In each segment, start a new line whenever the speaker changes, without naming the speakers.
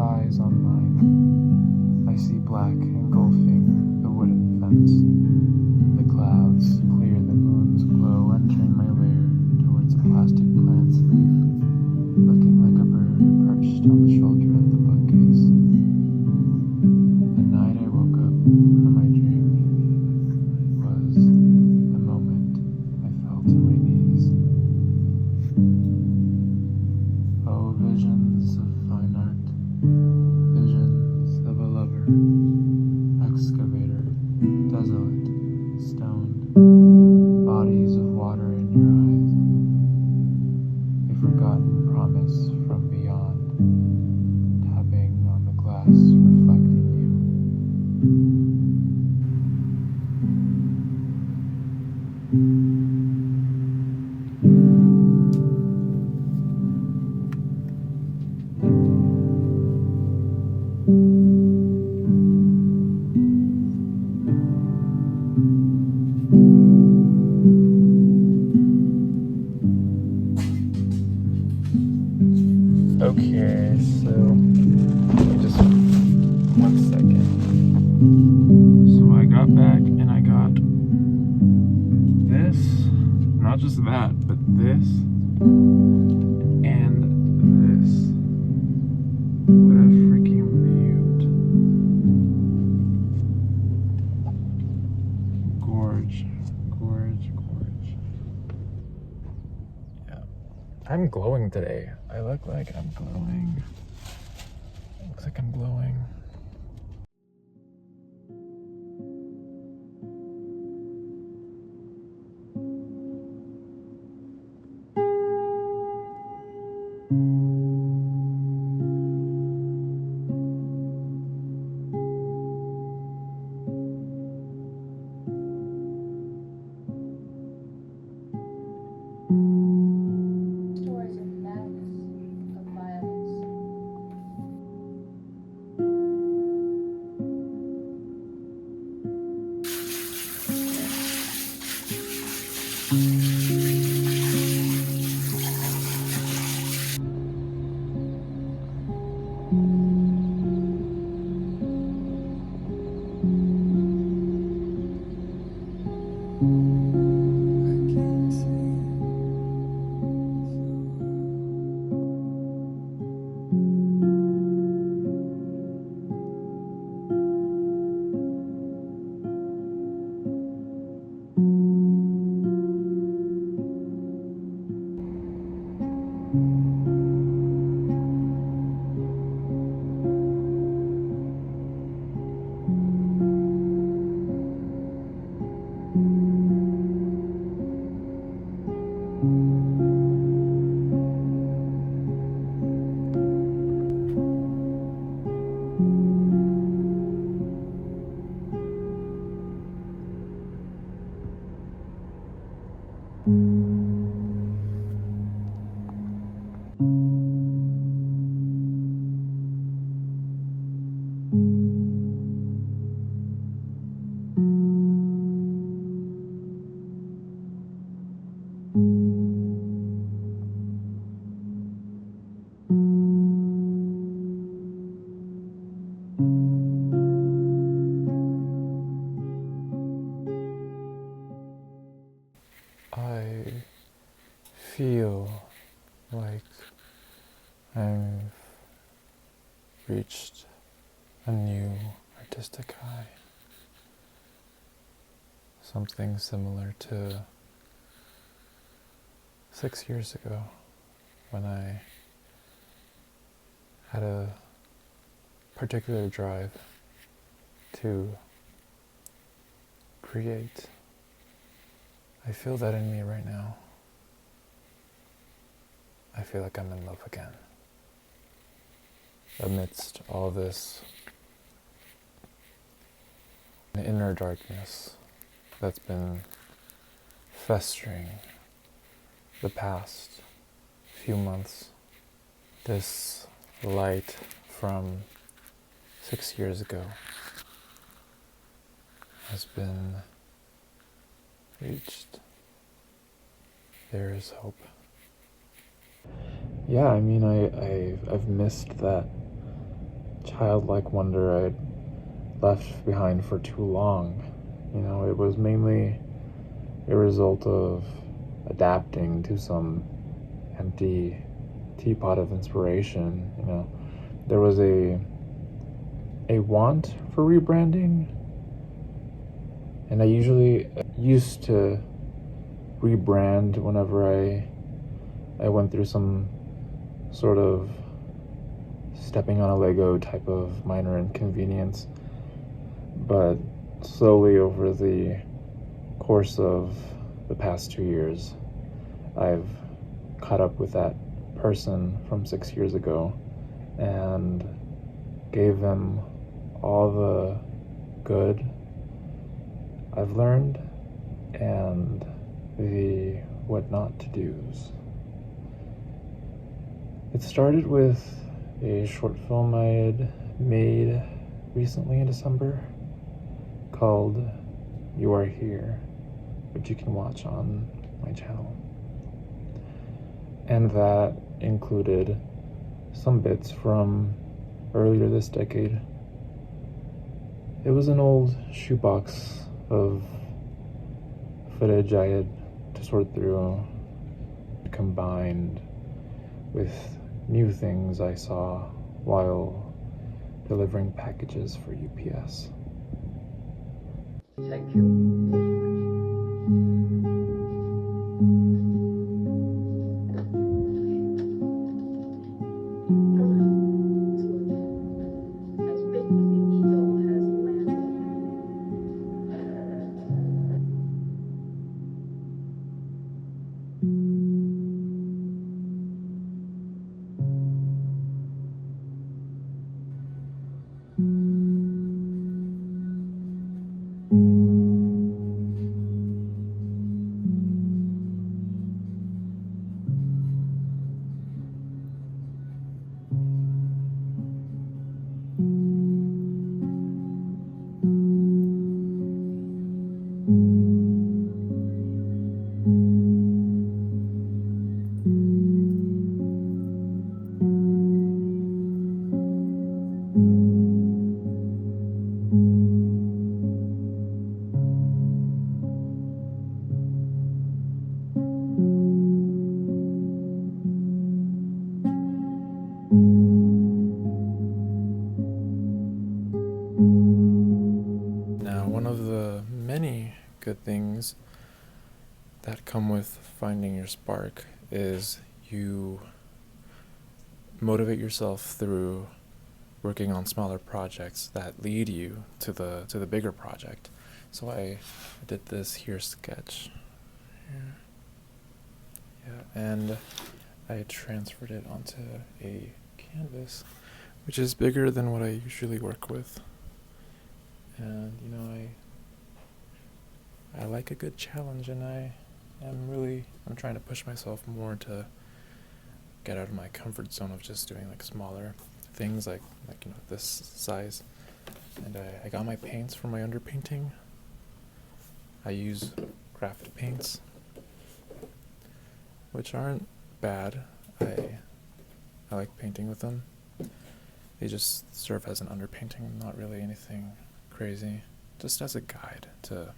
eyes on mine, I see black engulfing the wooden fence. The clouds clear, the moon's glow, entering my lair towards a plastic plant's leaf, looking like a bird perched on the shoulder of the bookcase. The night I woke up from my dream was the moment I fell to my knees. Oh, visions of fine art, visions of a lover, excavator, desolate, stoned, bodies of water in your eyes, a forgotten promise from beyond, tapping on the glass, reflecting you. Okay, so just 1 second. So I got back and I got this, not just that, but this and this. What a freaking beaut. Gorge. Yeah. I'm glowing today. I look like I'm glowing. Looks like I'm glowing.
Stories of madness, of violence. I feel like I've reached a new artistic high. Something similar to 6 years ago when I had a particular drive to create. I feel that in me right now. I feel like I'm in love again. Amidst all this inner darkness that's been festering the past few months, this light from 6 years ago has been reached. There is hope. Yeah, I mean, I've missed that
childlike wonder I'd left behind for too long. It was mainly a result of adapting to some empty teapot of inspiration. There was a want for rebranding, and I usually used to rebrand whenever I went through some sort of stepping on a Lego type of minor inconvenience. But slowly over the course of the past 2 years, I've caught up with that person from 6 years ago and gave them all the good I've learned and the what not to do's. It started with a short film I had made recently in December called You Are Here, which you can watch on my channel. And that included some bits from earlier this decade. It was an old shoebox of footage I had to sort through, combined with new things I saw while delivering packages for UPS.
Thank you.
Good things that come with finding your spark is you motivate yourself through working on smaller projects that lead you to the bigger project. So I did this here sketch here. Yeah, and I transferred it onto a canvas, which is bigger than what I usually work with. And I like a good challenge, and I'm trying to push myself more to get out of my comfort zone of just doing like smaller things like this size. And I got my paints for my underpainting. I use craft paints, which aren't bad. I like painting with them. They just serve as an underpainting, not really anything crazy, just as a guide to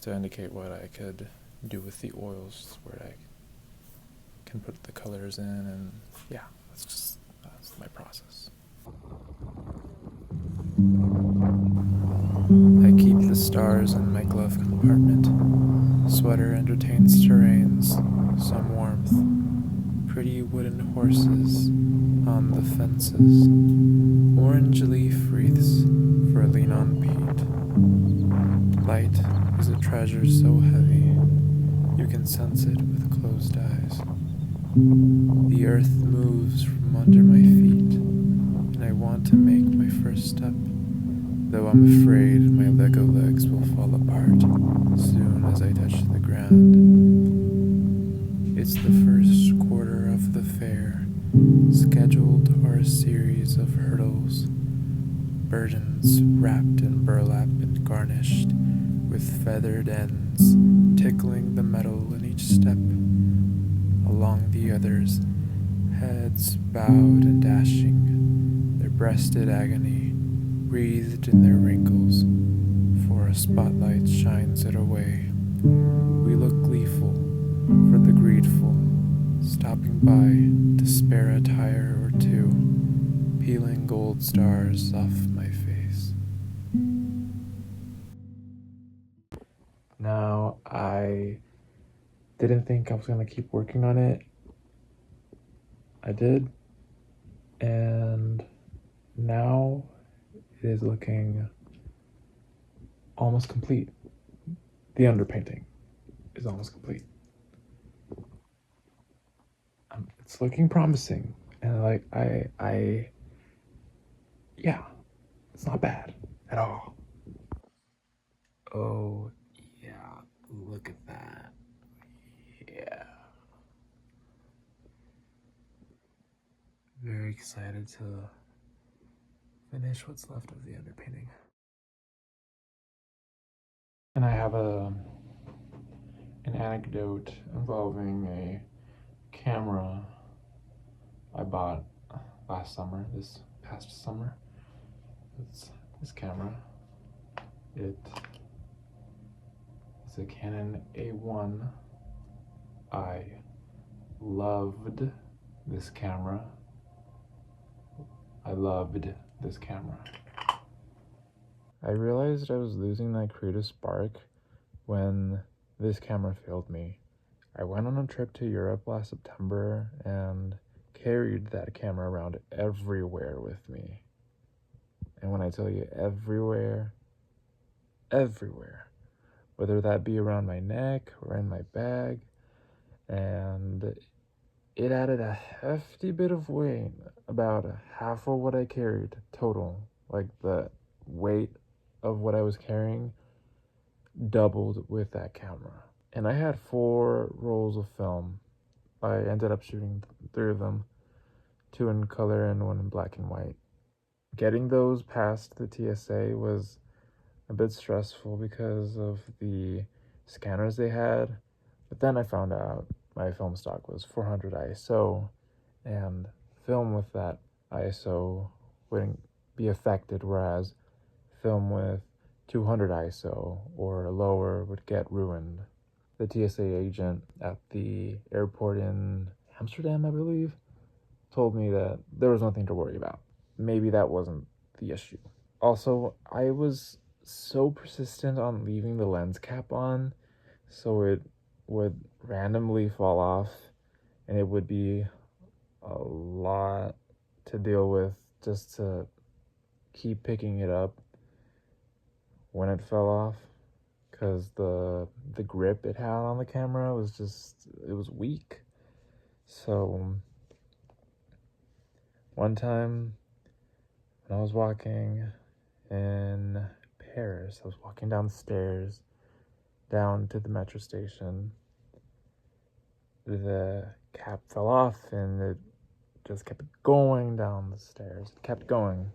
indicate what I could do with the oils, where I can put the colors in, and yeah, that's my process. I keep the stars in my glove compartment. Sweater entertains terrains, some warmth, pretty wooden horses on the fences, orange leaf wreaths for a lean-on Pete. Light is a treasure so heavy, you can sense it with closed eyes. The earth moves from under my feet, and I want to make my first step, though I'm afraid my Lego legs will fall apart soon as I touch the ground. It's the first quarter of the fair. Scheduled are a series of hurdles, burdens wrapped in burlap and garnished with feathered ends, tickling the metal in each step. Along the others, heads bowed and dashing, breasted agony, wreathed in their wrinkles, for a spotlight shines it away. We look gleeful for the greedful, stopping by to spare a tire or two, peeling gold stars off my face.
Now, I didn't think I was going to keep working on it. I did. And now it is looking almost complete. The underpainting is almost complete. It's looking promising. And yeah, it's not bad at all. Oh, yeah, look at that. Yeah. Very excited to finish what's left of the underpainting. And I have an anecdote involving a camera I bought last summer, this past summer. It's this camera. It is a Canon A1. I loved this camera. I realized I was losing that creative spark when this camera failed me. I went on a trip to Europe last September and carried that camera around everywhere with me. And when I tell you everywhere, whether that be around my neck or in my bag, and it added a hefty bit of weight, about half of what I carried total. Like the weight of what I was carrying doubled with that camera. And I had 4 rolls of film. I ended up shooting 3 of them, 2 in color and 1 in black and white. Getting those past the TSA was a bit stressful because of the scanners they had, but then I found out my film stock was 400 ISO, and film with that ISO wouldn't be affected, whereas film with 200 ISO or lower would get ruined. The TSA agent at the airport in Amsterdam, I believe, told me that there was nothing to worry about. Maybe that wasn't the issue. Also, I was so persistent on leaving the lens cap on, so it would randomly fall off, and it would be a lot to deal with just to keep picking it up when it fell off, because the grip it had on the camera was it was weak. So one time when I was walking in Paris, I was walking down the stairs down to the metro station. The cap fell off and it just kept going down the stairs. It kept going.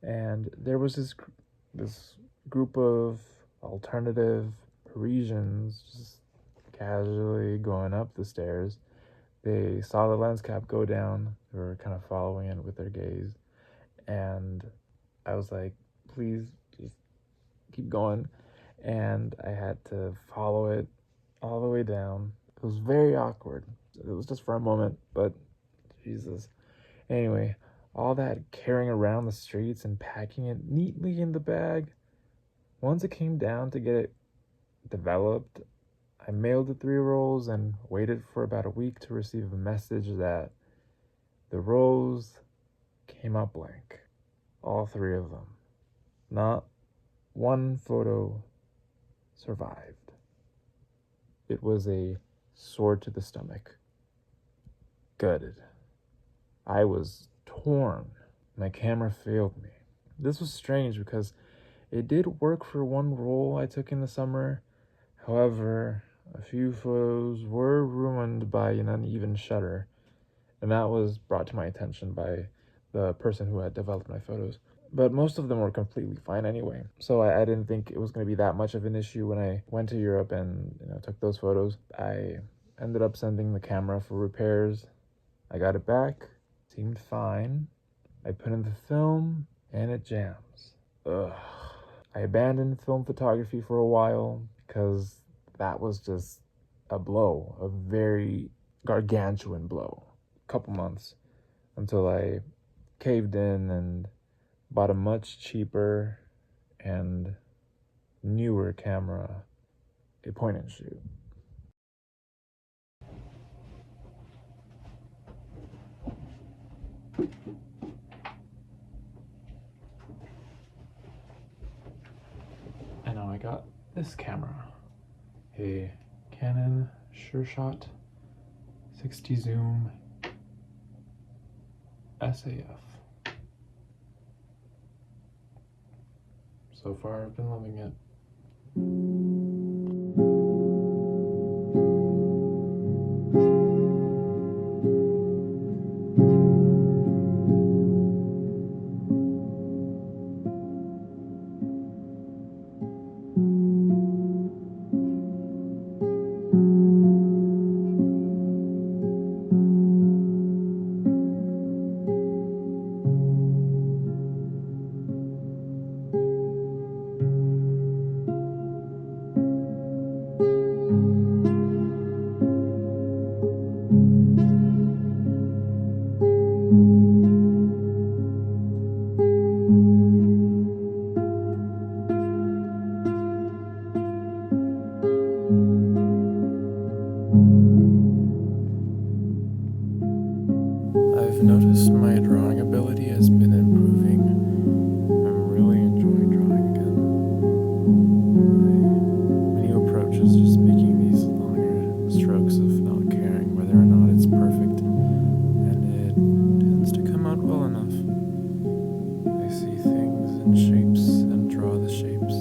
And there was this group of alternative Parisians just casually going up the stairs. They saw the lens cap go down. They were kind of following it with their gaze. And I was like, please just keep going. And I had to follow it all the way down. It was very awkward. It was just for a moment, but Jesus. Anyway, all that carrying around the streets and packing it neatly in the bag. Once it came down to get it developed, I mailed the 3 rolls and waited for about a week to receive a message that the rolls came out blank. All 3 of them. Not one photo survived. It was a sword to the stomach. Gutted. I was torn. My camera failed me. This was strange because it did work for one roll I took in the summer. However, a few photos were ruined by an uneven shutter, and that was brought to my attention by the person who had developed my photos. But most of them were completely fine anyway, so I didn't think it was going to be that much of an issue when I went to Europe and took those photos. I ended up sending the camera for repairs. I got it back, seemed fine, I put in the film and it jams. Ugh. I abandoned film photography for a while because that was just a blow, a very gargantuan blow. Couple months until I caved in and bought a much cheaper and newer camera, a point and shoot. And now I got this camera, a Canon SureShot 60 zoom SAF. So far I've been loving it.
I've noticed my drawing ability has been improving. I'm really enjoying drawing again. My new approach is just making these longer strokes of not caring whether or not it's perfect, and it tends to come out well enough. I see things in shapes and draw the shapes.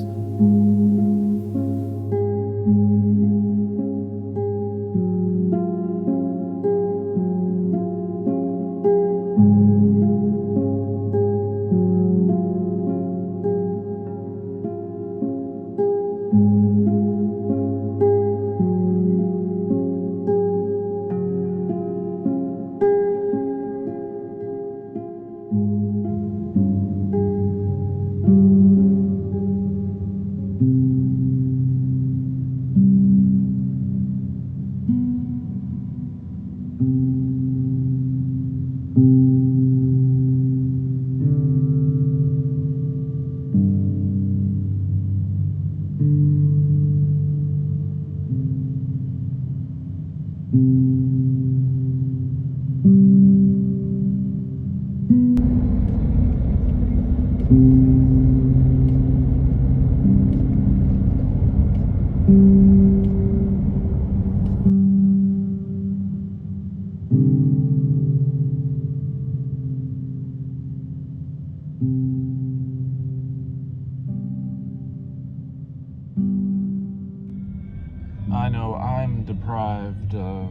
I know I'm deprived of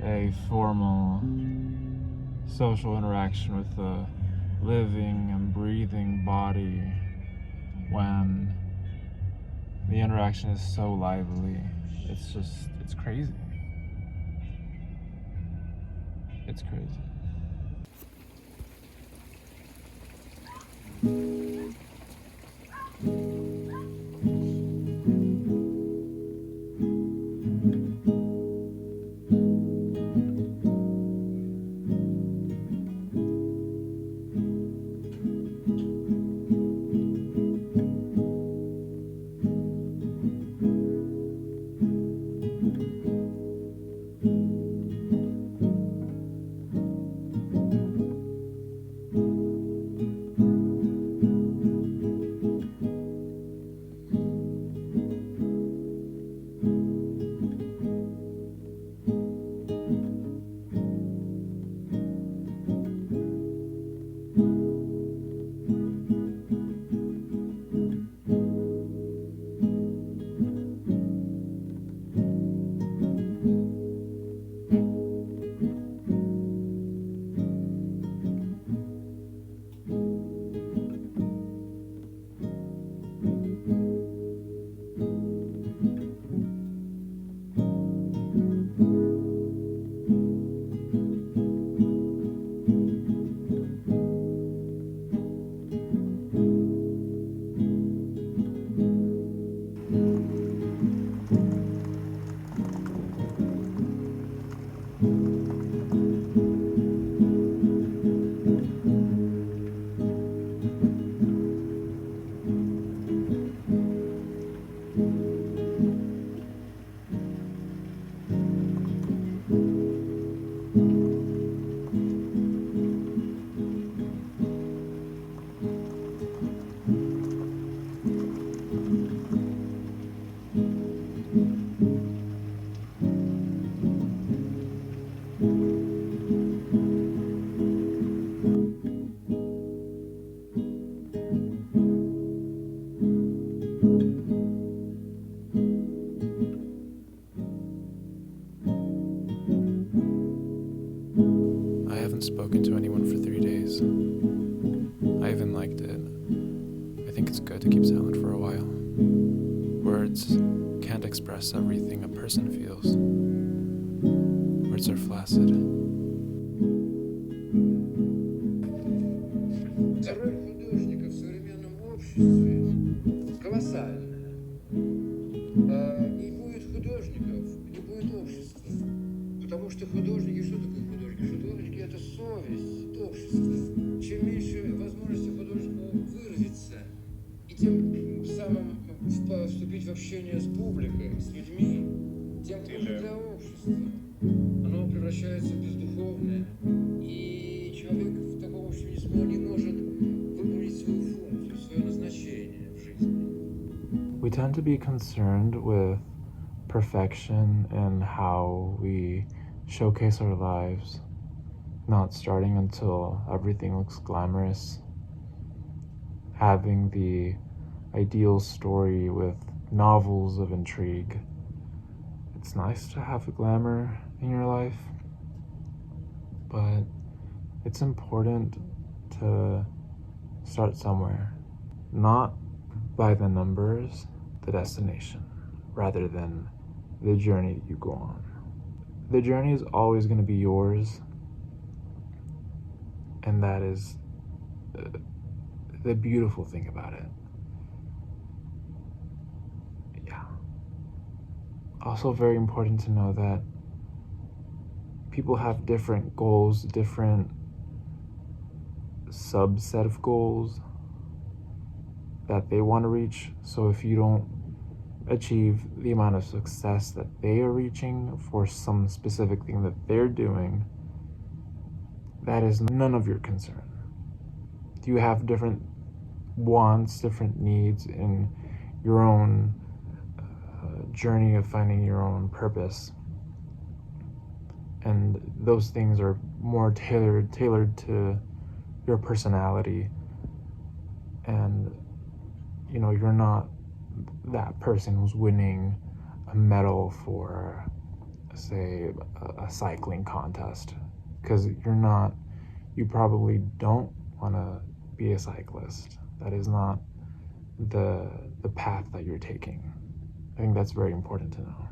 a formal social interaction with a living and breathing body when the interaction is so lively. It's crazy. It's crazy.
haven't spoken to anyone for 3 days. I even liked it. I think it's good to keep silent for a while. Words can't express everything a person feels. Words are flaccid.
Роль художника в современном обществе колоссальная. Не будет художников, не будет общества. Потому что художники, что такое художники? Художники – это совесть общества. Чем меньше возможности художнику выразиться, и тем самым вступить в общение с публикой, с людьми, тем хуже для общества. Оно превращается в бездуховное, и человек в таком обществе не может выполнить свою функцию, свое назначение в жизни.
We tend to be concerned with perfection and how we showcase our lives, not starting until everything looks glamorous, having the ideal story with novels of intrigue. It's nice to have a glamour in your life, but it's important to start somewhere, not by the numbers, the destination, rather than the journey that you go on. The journey is always going to be yours, and that is the beautiful thing about it. Yeah. Also very important to know that people have different goals, different subset of goals that they want to reach. So if you don't achieve the amount of success that they are reaching for some specific thing that they're doing, that is none of your concern. You have different wants, different needs in your own journey of finding your own purpose, and those things are more tailored to your personality. And you're not that person who's winning a medal for, say, a cycling contest, because you probably don't want to be a cyclist. That is not the path that you're taking. I think that's very important to know.